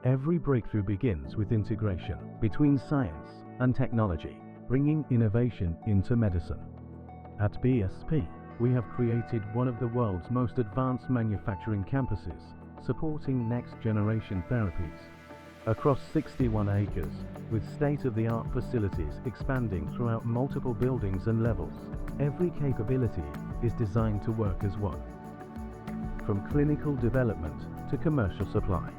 Every breakthrough begins with integration between science and technology, bringing innovation into medicine. At BSP, we have created one of the world's most advanced manufacturing campuses, supporting next-generation therapies. Across 61 acres, with state-of-the-art facilities expanding throughout multiple buildings and levels, every capability is designed to work as one. From clinical development to commercial supply.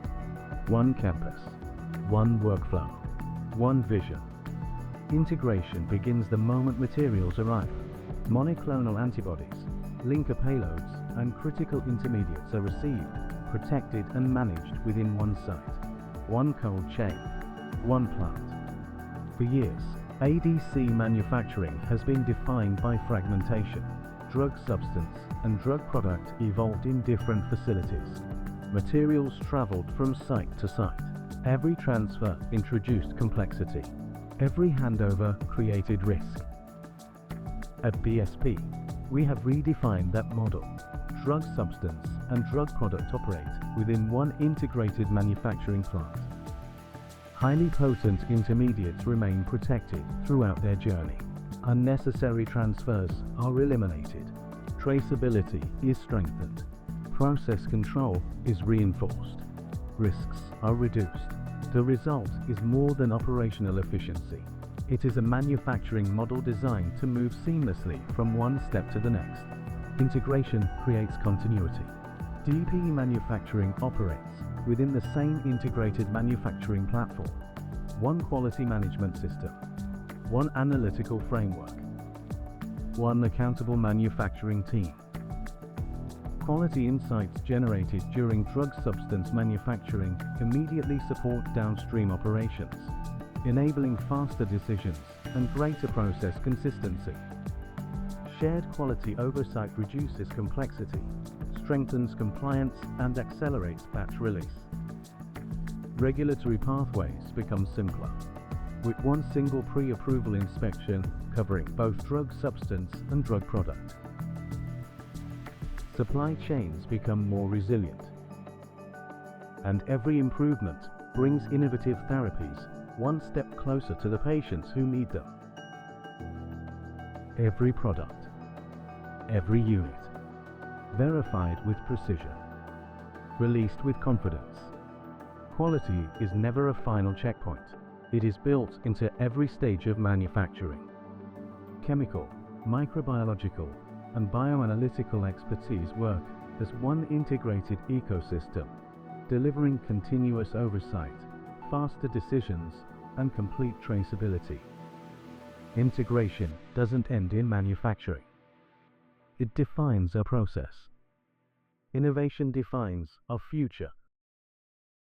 One campus, one workflow, one vision. Integration begins the moment materials arrive. Monoclonal antibodies, linker payloads, and critical intermediates are received, protected and managed within one site. One cold chain, one plant. For years, ADC manufacturing has been defined by fragmentation. Drug substance and drug product evolved in different facilities. Materials traveled from site to site. Every transfer introduced complexity. Every handover created risk. At BSP, we have redefined that model. Drug substance and drug product operate within one integrated manufacturing plant. Highly potent intermediates remain protected throughout their journey. Unnecessary transfers are eliminated. Traceability is strengthened. Process control is reinforced. Risks are reduced. The result is more than operational efficiency. It is a manufacturing model designed to move seamlessly from one step to the next. Integration creates continuity. DP manufacturing operates within the same integrated manufacturing platform. One quality management system. One analytical framework. One accountable manufacturing team. Quality insights generated during drug substance manufacturing immediately support downstream operations, enabling faster decisions and greater process consistency. Shared quality oversight reduces complexity, strengthens compliance, and accelerates batch release. Regulatory pathways become simpler, with one single pre-approval inspection covering both drug substance and drug product. Supply chains become more resilient, and every improvement brings innovative therapies one step closer to the patients who need them. Every product, every unit, verified with precision, released with confidence. Quality is never a final checkpoint. It is built into every stage of manufacturing. Chemical, microbiological, and bioanalytical expertise work as one integrated ecosystem, delivering continuous oversight, faster decisions, and complete traceability. Integration doesn't end in manufacturing. It defines our process. Innovation defines our future.